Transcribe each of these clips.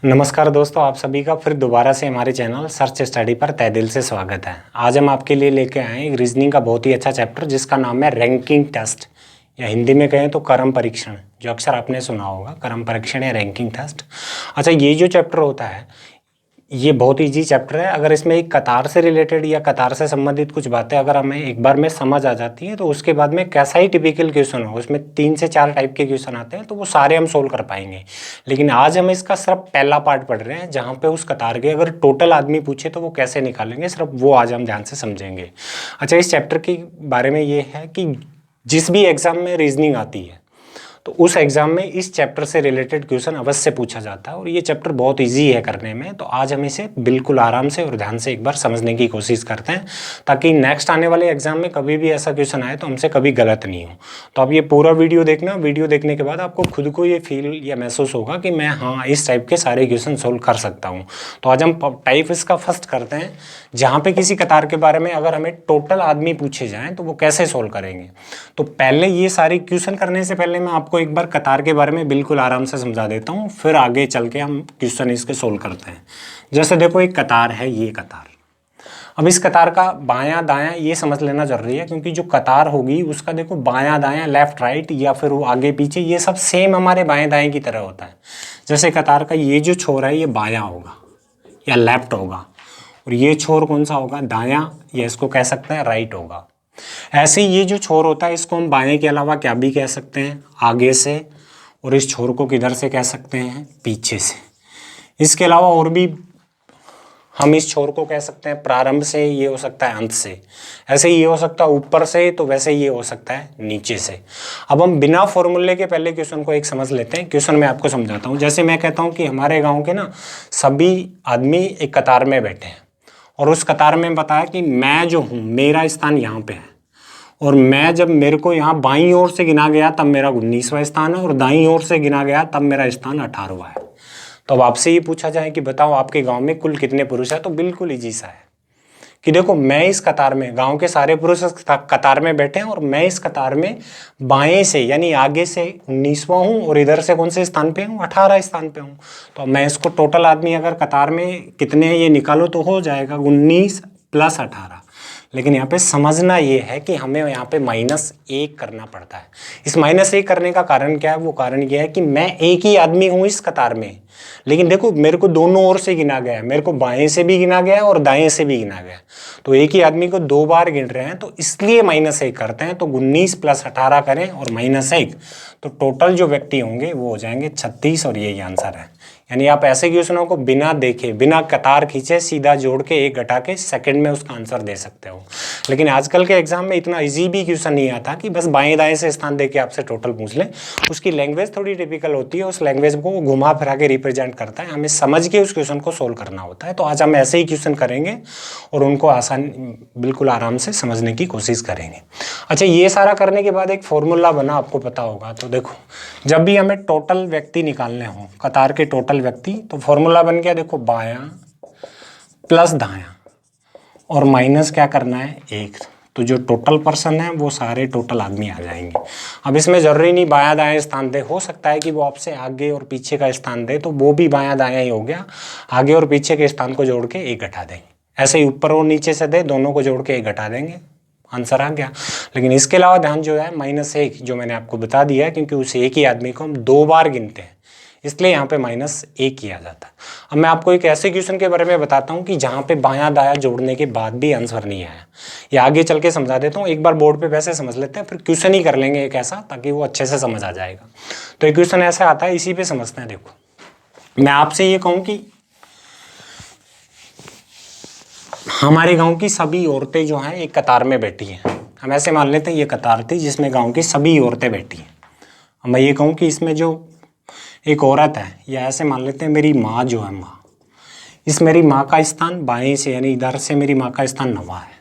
नमस्कार दोस्तों, आप सभी का फिर दोबारा से हमारे चैनल सर्च स्टडी पर तहे दिल से स्वागत है। आज हम आपके लिए लेके आए हैं एक रीजनिंग का बहुत ही अच्छा चैप्टर जिसका नाम है रैंकिंग टेस्ट, या हिंदी में कहें तो क्रम परीक्षण, जो अक्सर आपने सुना होगा, क्रम परीक्षण या रैंकिंग टेस्ट। अच्छा, ये जो चैप्टर होता है ये बहुत इजी चैप्टर है। अगर इसमें एक कतार से रिलेटेड या कतार से संबंधित कुछ बातें अगर हमें एक बार में समझ आ जाती हैं तो उसके बाद में कैसा ही टिपिकल क्वेश्चन हो, उसमें 3 से 4 टाइप के क्वेश्चन आते हैं तो वो सारे हम सोल्व कर पाएंगे। लेकिन आज हम इसका सिर्फ पहला पार्ट पढ़ रहे हैं जहाँ पे उस कतार के अगर टोटल आदमी पूछे तो वो कैसे निकालेंगे, सिर्फ वो आज हम ध्यान से समझेंगे। अच्छा, इस चैप्टर के बारे में ये है कि जिस भी एग्जाम में रीजनिंग आती है तो उस एग्जाम में इस चैप्टर से रिलेटेड क्वेश्चन अवश्य पूछा जाता है और ये चैप्टर बहुत इजी है करने में। तो आज हम इसे बिल्कुल आराम से और ध्यान से एक बार समझने की कोशिश करते हैं ताकि नेक्स्ट आने वाले एग्जाम में कभी भी ऐसा क्वेश्चन आए तो हमसे कभी गलत नहीं हो। तो आप ये पूरा वीडियो देखना, वीडियो देखने के बाद आपको खुद को ये फील या महसूस होगा कि मैं हाँ इस टाइप के सारे क्वेश्चन सोल्व कर सकता हूँ। तो आज हम टाइप इसका फर्स्ट करते हैं जहाँ पे किसी कतार के बारे में अगर हमें टोटल आदमी पूछे जाएँ तो वो कैसे सोल्व करेंगे। तो पहले ये सारी क्वेश्चन करने से पहले मैं आपको एक बार कतार के बारे में बिल्कुल आराम से समझा देता हूँ, फिर आगे चल के हम क्वेश्चन इसके सोल्व करते हैं। जैसे देखो, एक कतार है, ये कतार। अब इस कतार का बायां दायां ये समझ लेना जरूरी है क्योंकि जो कतार होगी उसका देखो बायां दायां, लेफ्ट राइट या फिर वो आगे पीछे, ये सब सेम हमारे बाएं दाएं की तरह होता है। जैसे कतार का ये जो छोर है ये बायां होगा या लेफ्ट होगा, और ये छोर कौन सा होगा, दायां, या इसको कह सकते हैं राइट होगा। ऐसे ही ये जो छोर होता है इसको हम बाएं के अलावा क्या भी कह सकते हैं, आगे से, और इस छोर को किधर से कह सकते हैं, पीछे से। इसके अलावा और भी हम इस छोर को कह सकते हैं प्रारंभ से, ये हो सकता है अंत से। ऐसे ये हो सकता है ऊपर से, तो वैसे ये हो सकता है नीचे से। अब हम बिना फॉर्मूले के पहले क्वेश्चन को एक समझ लेते हैं। क्वेश्चन मैं आपको समझाता हूँ। जैसे मैं कहता हूँ कि हमारे गाँव के ना सभी आदमी एक कतार में बैठे हैं और उस कतार में बताया कि मैं जो हूँ मेरा स्थान यहाँ पे है, और मैं जब मेरे को यहाँ बाईं ओर से गिना गया तब मेरा 19वां स्थान है और दाईं ओर से गिना गया तब मेरा स्थान 18वां है। तो अब आपसे ये पूछा जाए कि बताओ आपके गांव में कुल कितने पुरुष हैं, तो बिल्कुल इजी सा है कि देखो मैं इस कतार में, गांव के सारे पुरुष कतार में बैठे हैं और मैं इस कतार में बाएं से यानी आगे से 19वां हूँ और इधर से कौन से स्थान पे हूँ, 18 स्थान पे हूँ। तो मैं इसको टोटल आदमी अगर कतार में कितने हैं ये निकालो तो हो जाएगा 19 + 18। लेकिन यहाँ पे समझना ये है कि हमें यहाँ पे -1 करना पड़ता है। इस -1 करने का कारण क्या है, वो कारण ये है कि मैं एक ही आदमी हूँ इस कतार में, लेकिन देखो मेरे को दोनों ओर से गिना गया है, मेरे को बाएं से भी गिना गया है और दाएं से भी गिना गया है। तो एक ही आदमी को 2 बार गिन रहे हैं तो इसलिए -1 करते हैं। तो 19 + 18 करें और -1, तो टोटल जो व्यक्ति होंगे वो हो जाएंगे 36 और यही आंसर है। यानी आप ऐसे क्वेश्चनों को बिना देखे, बिना कतार खींचे, सीधा जोड़ के 1 घटा के सेकंड में उसका आंसर दे सकते हो। लेकिन आजकल के एग्जाम में इतना इजी भी क्वेश्चन नहीं आता कि बस बाएं दाएं से स्थान देके आपसे टोटल पूछ ले। उसकी लैंग्वेज थोड़ी टिपिकल होती है, उस लैंग्वेज को घुमा फिरा के रिप्रेजेंट करता है, हमें समझ के उस क्वेश्चन को सोल्व करना होता है। तो आज हम ऐसे ही क्वेश्चन करेंगे और उनको आसान, बिल्कुल आराम से समझने की कोशिश करेंगे। अच्छा, ये सारा करने के बाद एक फॉर्मूला बना, आपको पता होगा। तो देखो, जब भी हमें टोटल व्यक्ति निकालने हो, कतार के टोटल व्यक्ति, तो फॉर्मूला बन गया, देखो बायां प्लस दायां और माइनस क्या करना है 1। तो जो टोटल पर्सन है वो सारे टोटल आदमी आ जाएंगे। अब इसमें जरूरी नहीं बायां दायां स्थान दे, हो सकता है कि वो आपसे आगे और पीछे का स्थान दे, तो वो भी बायां दायां ही हो गया। आगे और पीछे के स्थान को जोड़ के 1 घटा देंगे। ऐसे ही ऊपर और नीचे से दे, दोनों को जोड़ के 1 घटा देंगे, आंसर आ गया। लेकिन इसके अलावा ध्यान जो है -1 जो मैंने आपको बता दिया है, क्योंकि उस एक ही आदमी को हम 2 बार गिनते हैं इसलिए यहाँ पे -1 किया जाता है। अब मैं आपको एक ऐसे क्वेश्चन के बारे में बताता हूँ कि जहाँ पे बायां दायां जोड़ने के बाद भी आंसर नहीं आया। ये आगे चल के समझा देता हूँ, एक बार बोर्ड पे वैसे समझ लेते हैं, फिर क्वेश्चन ही कर लेंगे एक ऐसा ताकि वो अच्छे से समझ आ जाएगा। तो एक क्वेश्चन ऐसा आता है, इसी पे समझते हैं। देखो, मैं आपसे ये कहूँ कि हमारे गाँव की सभी औरतें जो हैं एक कतार में बैठी हैं। हम ऐसे मान लेते हैं ये कतार थी जिसमें गाँव की सभी औरतें बैठी हैं। अब मैं ये कहूँ कि इसमें जो एक औरत है, या ऐसे मान लेते हैं मेरी माँ जो है, माँ, इस मेरी माँ का स्थान बाएं से यानी इधर से मेरी माँ का स्थान 9वां है,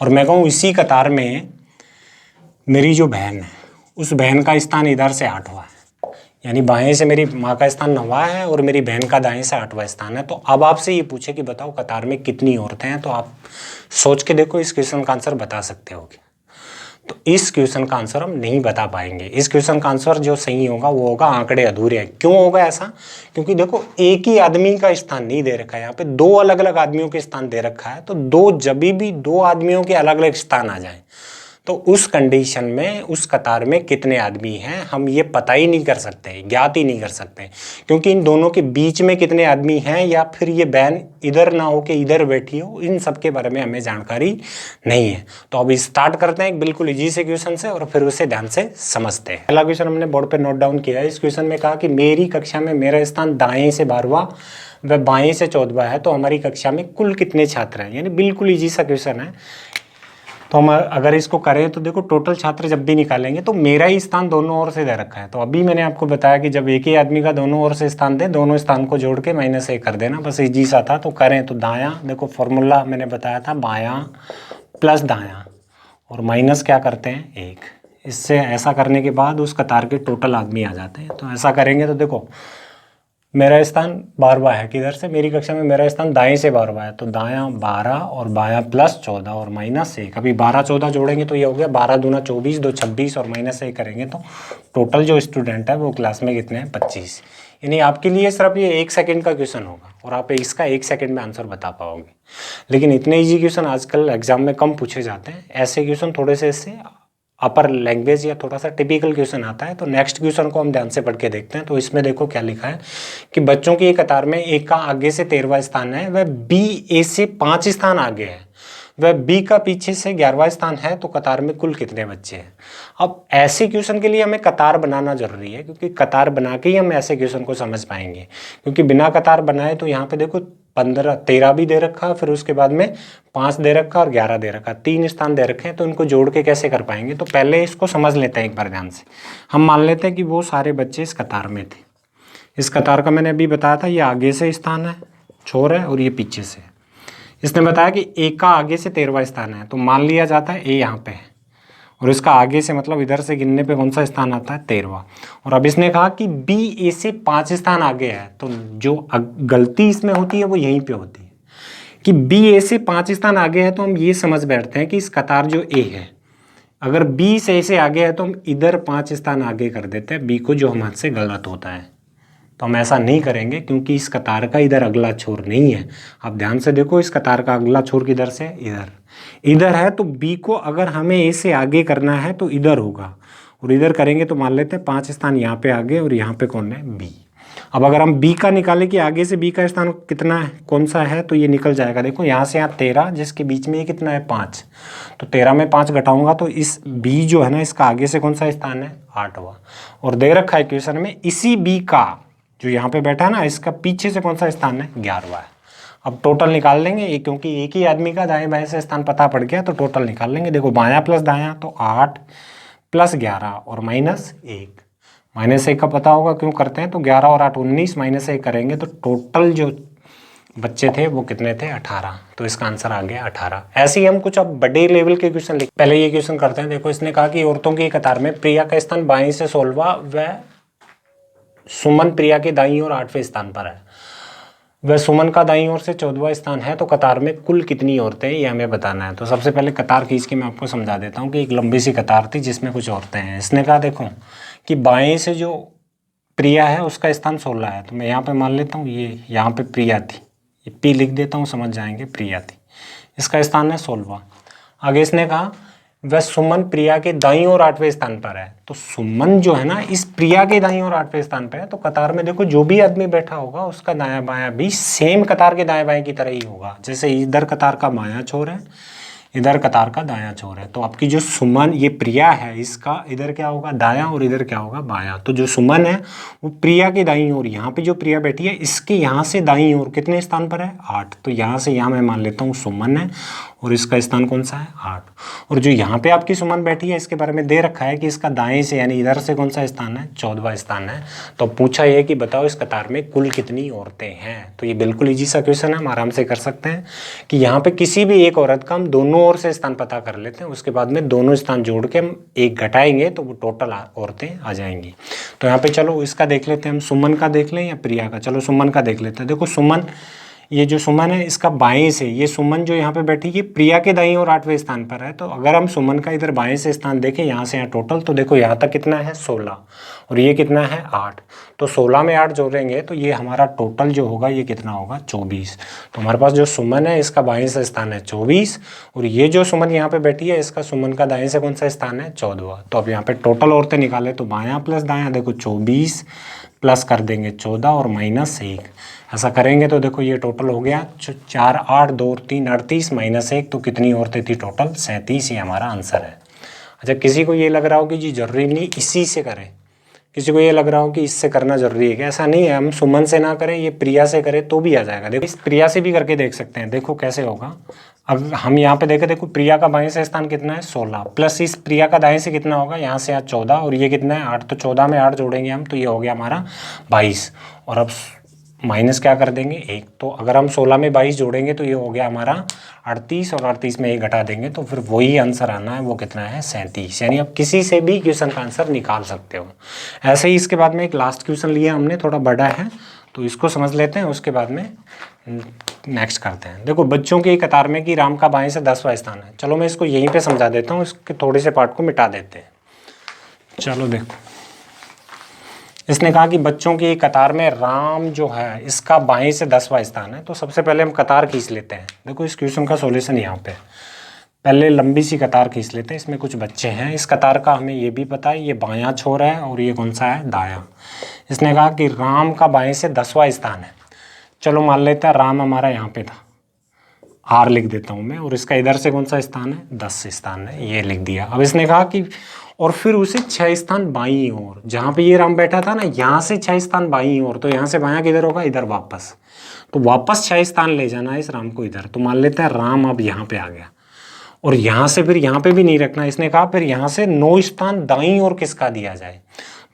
और मैं कहूँ इसी कतार में मेरी जो बहन है उस बहन का स्थान इधर से 8वां है, यानी बाएं से मेरी माँ का स्थान 9वां है और मेरी बहन का दाएं से 8वां स्थान है। तो अब आपसे ये पूछे कि बताओ कतार में कितनी औरतें हैं, तो आप सोच के देखो, इस क्वेश्चन का आंसर बता सकते हो क्या। तो इस क्वेश्चन का आंसर हम नहीं बता पाएंगे। इस क्वेश्चन का आंसर जो सही होगा वो होगा आंकड़े अधूरे हैं। क्यों होगा ऐसा? क्योंकि देखो एक ही आदमी का स्थान नहीं दे रखा है, यहाँ पे दो अलग अलग आदमियों के स्थान दे रखा है। तो दो जब भी दो आदमियों के अलग अलग स्थान आ जाए तो उस कंडीशन में उस कतार में कितने आदमी हैं हम ये पता ही नहीं कर सकते, ज्ञात ही नहीं कर सकते, क्योंकि इन दोनों के बीच में कितने आदमी हैं या फिर ये बहन इधर ना हो के इधर बैठी हो, इन सब के बारे में हमें जानकारी नहीं है। तो अब स्टार्ट करते हैं एक बिल्कुल इजी से क्वेश्चन से और फिर उसे ध्यान से समझते हैं। पहला क्वेश्चन हमने बोर्ड पर नोट डाउन किया है। इस क्वेश्चन में कहा कि मेरी कक्षा में मेरा स्थान दाएं से 12वां व बाएं से 14वां है, तो हमारी कक्षा में कुल कितने छात्र हैं। यानी बिल्कुल इजी सा क्वेश्चन है। तो हम अगर इसको करें तो देखो टोटल छात्र जब भी निकालेंगे तो मेरा ही स्थान दोनों ओर से दे रखा है। तो अभी मैंने आपको बताया कि जब एक ही आदमी का दोनों ओर से स्थान दे, दोनों स्थान को जोड़ के -1 कर देना, बस इजी सा था। तो करें तो दायां, देखो फॉर्मूला मैंने बताया था, बायां प्लस दायां और माइनस क्या करते हैं 1। इससे ऐसा करने के बाद उस कतार के टोटल आदमी आ जाते हैं। तो ऐसा करेंगे तो देखो मेरा स्थान 12वां है, किधर से, मेरी कक्षा में मेरा स्थान दाएं से 12वां है, तो दायां 12 और बायां +14 और -1। अभी 12 14 जोड़ेंगे तो ये हो गया 12 दूना 24, 2 26 और -1 करेंगे तो टोटल जो स्टूडेंट है वो क्लास में कितने हैं 25। यानी आपके लिए सिर्फ ये 1 सेकंड का क्वेश्चन होगा और आप इसका 1 सेकंड में आंसर बता पाओगे। लेकिन इतने ईजी क्वेश्चन आजकल एग्जाम में कम पूछे जाते हैं। ऐसे क्वेश्चन थोड़े से इससे अपर लैंग्वेज या थोड़ा सा टिपिकल क्वेश्चन आता है। तो नेक्स्ट क्वेश्चन को हम ध्यान से पढ़ के देखते हैं। तो इसमें देखो क्या लिखा है कि बच्चों की एक कतार में ए का आगे से 13वां स्थान है, वह बी ए से 5 स्थान आगे है, वह बी का पीछे से 11वां स्थान है, तो कतार में कुल कितने बच्चे हैं। अब ऐसे क्वेश्चन के लिए हमें कतार बनाना जरूरी है, क्योंकि कतार बना के ही हम ऐसे क्वेश्चन को समझ पाएंगे। क्योंकि बिना कतार बनाए तो यहाँ पे देखो 15 13 भी दे रखा, फिर उसके बाद में 5 दे रखा और 11 दे रखा, 3 स्थान दे रखे हैं। तो इनको जोड़ के कैसे कर पाएंगे। तो पहले इसको समझ लेते हैं एक बार ध्यान से। हम मान लेते हैं कि वो सारे बच्चे इस कतार में थे। इस कतार का मैंने अभी बताया था, ये आगे से स्थान है छोर है और ये पीछे से। इसने बताया कि ए का आगे से 13वां स्थान है, तो मान लिया जाता है ए यहाँ पे है और इसका आगे से मतलब इधर से गिनने पे कौन सा स्थान आता है 13वां। और अब इसने कहा कि बी ए से 5 स्थान आगे है, तो जो गलती इसमें होती है वो यहीं पे होती है कि बी ए से 5 स्थान आगे है। तो हम ये समझ बैठते हैं कि इस कतार जो ए है, अगर बी से ए से आगे है तो हम इधर 5 स्थान आगे कर देते हैं बी को, जो हमारे से गलत होता है। तो हम ऐसा नहीं करेंगे क्योंकि इस कतार का इधर अगला छोर नहीं है। आप ध्यान से देखो, इस कतार का अगला छोर किधर से, इधर है। तो बी को अगर हमें ए से आगे करना है तो इधर होगा, और इधर करेंगे तो मान लेते हैं 5 स्थान यहाँ पे आगे और यहाँ पे कौन है बी। अब अगर हम बी का निकालें कि आगे से बी का स्थान कितना है, कौन सा है, तो ये निकल जाएगा। देखो यहाँ से यहाँ 13, जिसके बीच में ये कितना है 5, तो 13 में 5 घटाऊंगा तो इस बी जो है ना, इसका आगे से कौन सा स्थान है 8वां। और दे रखा है क्वेश्चन में इसी बी का जो यहाँ पे बैठा है ना, इसका पीछे से कौन सा स्थान है 11वां है। अब टोटल निकाल लेंगे, क्योंकि एक ही आदमी का दाएं बाएं से स्थान पता पड़ गया, तो टोटल निकाल लेंगे। देखो बायां प्लस दायां तो 8 + 11 और -1। -1 का पता होगा क्यों करते हैं, तो 11 और 8 19, -1 करेंगे तो टोटल जो बच्चे थे वो कितने थे 18। तो इसका आंसर आ गया 18। ऐसे ही हम कुछ अब बड़े लेवल के क्वेश्चन लिख, पहले ये क्वेश्चन करते हैं। देखो इसने कहा कि औरतों की कतार में प्रिया का स्थान बाएं से 16वां व सुमन प्रिया के दाईं ओर 8वें स्थान पर है, वह सुमन का दाईं ओर से 14वां स्थान है, तो कतार में कुल कितनी औरतें ये हमें बताना है। तो सबसे पहले कतार खींच के मैं आपको समझा देता हूँ कि एक लंबी सी कतार थी जिसमें कुछ औरतें हैं। इसने कहा देखो कि बाएं से जो प्रिया है उसका स्थान 16 है, तो मैं यहाँ पे मान लेता हूँ ये यहाँ पे प्रिया थी, ये पी लिख देता हूँ, समझ जाएंगे प्रिया थी, इसका स्थान है 16वां। आगे इसने कहा वह सुमन प्रिया के दाईं ओर 8वें स्थान पर है, तो सुमन जो है ना इस प्रिया के दाईं ओर 8वें स्थान पर है। तो कतार में देखो जो भी आदमी बैठा होगा उसका दायां बायां भी सेम कतार के दाएं बाएं की तरह ही होगा। जैसे इधर कतार का बायां छोर है, इधर कतार का दायां छोर है, तो आपकी जो सुमन ये प्रिया है, इसका इधर क्या होगा दायां और इधर क्या होगा बायां। तो जो सुमन है वो प्रिया के दाईं ओर, यहाँ पे जो प्रिया बैठी है इसके यहाँ से दाईं ओर कितने स्थान पर है 8, तो यहाँ से यहाँ मैं मान लेता हूँ सुमन है और इसका स्थान कौन सा है 8। और जो यहाँ पे आपकी सुमन बैठी है इसके बारे में दे रखा है कि इसका दाएं से यानी इधर से कौन सा स्थान है 14वां स्थान है। तो पूछा यह कि बताओ इस कतार में कुल कितनी औरतें हैं। तो ये बिल्कुल इजी सा क्वेश्चन है, हम आराम से कर सकते हैं कि यहाँ पे किसी भी एक औरत का हम दोनों ओर से स्थान पता कर लेते हैं, उसके बाद में दोनों स्थान जोड़ के हम एक घटाएंगे तो वो टोटल औरतें आ जाएंगी। तो यहाँ पे चलो इसका देख लेते हैं हम, सुमन का देख लें या प्रिया का। चलो सुमन का देख लेते हैं। देखो सुमन ये जो सुमन है इसका बाएं से, ये सुमन जो यहाँ पे बैठी ये प्रिया के दाईं और 8वें स्थान पर है। तो अगर हम सुमन का इधर बाएं से स्थान देखें यहाँ से यहाँ टोटल, तो देखो यहाँ तक कितना है 16 और ये कितना है 8। तो 16 में 8 जोड़ेंगे तो ये हमारा टोटल जो होगा ये कितना होगा 24। तो हमारे पास जो सुमन है इसका बाएं से स्थान है 24 और ये जो सुमन यहाँ पे बैठी है इसका सुमन का दाएं से कौन सा स्थान है 14। तो अब यहाँ पे टोटल औरतें निकाले तो बायां प्लस दायां, देखो 24 प्लस कर देंगे 14 और माइनस 1। ऐसा करेंगे तो देखो ये टोटल हो गया 4 8 2 3 38 माइनस 1, तो कितनी औरतें थी टोटल 37। ये हमारा आंसर है। अच्छा, किसी को ये लग रहा हो कि जी जरूरी नहीं इसी से करें, किसी को ये लग रहा हो कि इससे करना जरूरी है क्या? ऐसा नहीं है, हम सुमन से ना करें ये प्रिया से करें तो भी आ जाएगा। देखो इस प्रिया से भी करके देख सकते हैं, देखो कैसे होगा। अब हम यहाँ पे देखें, देखो प्रिया का बाएं से स्थान कितना है 16 प्लस इस प्रिया का दाएं से कितना होगा यहाँ से 14 और ये कितना है 8। तो 14 में 8 जोड़ेंगे हम तो ये हो गया हमारा 22 और अब माइनस क्या कर देंगे 1। तो अगर हम 16 में 22 जोड़ेंगे तो ये हो गया हमारा 38 और 38 में 1 घटा देंगे तो फिर वही आंसर आना है, वो कितना है 37। यानी आप किसी से भी क्वेश्चन का आंसर निकाल सकते हो। ऐसे ही इसके बाद में एक लास्ट क्वेश्चन लिया हमने, थोड़ा बड़ा है तो इसको समझ लेते हैं, उसके बाद में नेक्स्ट करते हैं। देखो बच्चों की कतार में कि राम का बाएं से 10वां स्थान है। चलो मैं इसको यहीं पे समझा देता हूँ, इसके थोड़े से पार्ट को मिटा देते हैं। चलो देखो, इसने कहा कि बच्चों की कतार में राम जो है इसका बाएं से 10वां स्थान है। तो सबसे पहले हम कतार खींच लेते हैं। देखो इस क्वेश्चन का सॉल्यूशन यहाँ पे, पहले लंबी सी कतार खींच लेते हैं। इसमें कुछ बच्चे हैं, इस कतार का हमें ये भी पता है ये बायां छोर है और ये कौन सा है दायां। इसने कहा कि राम का बाएं से 10वां स्थान है। चलो मान लेते हैं राम हमारा यहाँ पे था, आर लिख देता हूँ मैं, और इसका इधर से कौन सा स्थान है 10 स्थान है, ये लिख दिया। अब इसने कहा कि और फिर उसे 6 स्थान बाईं ओर, जहाँ पे ये राम बैठा था ना यहाँ से 6 स्थान बाईं ओर, तो यहाँ से बायां किधर होगा इधर वापस, तो वापस 6 स्थान ले जाना है इस राम को इधर। तो मान लेते हैं राम अब यहाँ पे आ गया और यहाँ से फिर यहाँ पे भी नहीं रखना। इसने कहा फिर यहाँ से 9 स्थान दाईं ओर किसका दिया जाए।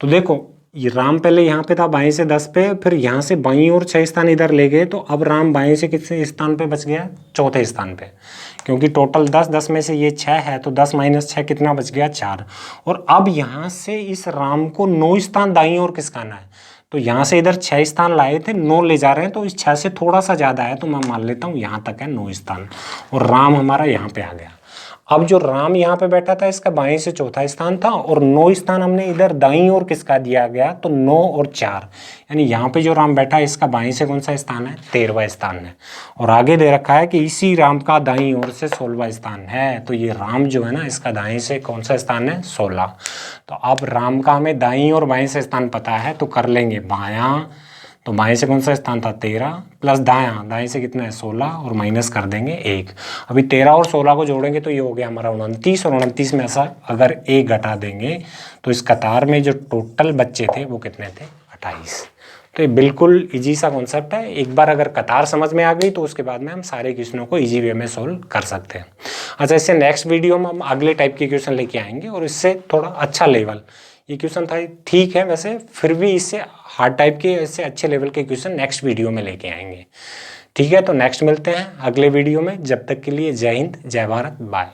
तो देखो ये राम पहले यहाँ पे था बाएं से 10 पे, फिर यहाँ से बाईं ओर 6 स्थान इधर ले गए, तो अब राम बाएं से कितने स्थान पे बच गया 4थे स्थान पे, क्योंकि टोटल 10 में से ये 6 है तो 10 माइनस 6 कितना बच गया 4। और अब यहाँ से इस राम को 9 स्थान दाईं ओर किसकाना है, तो यहाँ से इधर 6 स्थान लाए थे 9 ले जा रहे हैं, तो इस 6 से थोड़ा सा ज़्यादा है तो मैं मान लेता हूँ यहाँ तक है 9 स्थान और राम हमारा यहाँ पे आ गया। अब जो राम यहाँ पे बैठा था इसका बाएं से 4था स्थान था और 9 स्थान हमने इधर दाईं ओर किसका दिया गया, तो 9 और 4, यानी यहाँ पे जो राम बैठा है इसका बाएं से कौन सा स्थान है 13वां स्थान है। और आगे दे रखा है कि इसी राम का दाईं ओर से 16वां स्थान है, तो ये राम जो है ना इसका दाएं से कौन सा स्थान है 16। तो अब राम का हमें दाईं और बाएं से स्थान पता है तो कर लेंगे बायां, तो बाएं से कौन सा स्थान था 13 प्लस दायां, दाएं से कितना है 16 और माइनस कर देंगे 1। अभी 13 और 16 को जोड़ेंगे तो ये हो गया हमारा 29 और 29 में ऐसा अगर 1 घटा देंगे तो इस कतार में जो टोटल बच्चे थे वो कितने थे 28। तो ये बिल्कुल इजी सा कॉन्सेप्ट है, एक बार अगर कतार समझ में आ गई तो उसके बाद में हम सारे क्वेश्चनों को इजी वे में सोल्व कर सकते हैं। अच्छा, इससे नेक्स्ट वीडियो में हम अगले टाइप के क्वेश्चन लेके आएंगे और इससे थोड़ा अच्छा लेवल, ये क्वेश्चन था ठीक है वैसे, फिर भी इससे हार्ड टाइप के इससे अच्छे लेवल के क्वेश्चन नेक्स्ट वीडियो में लेके आएंगे। ठीक है, तो नेक्स्ट मिलते हैं अगले वीडियो में, जब तक के लिए जय हिंद जय भारत, बाय।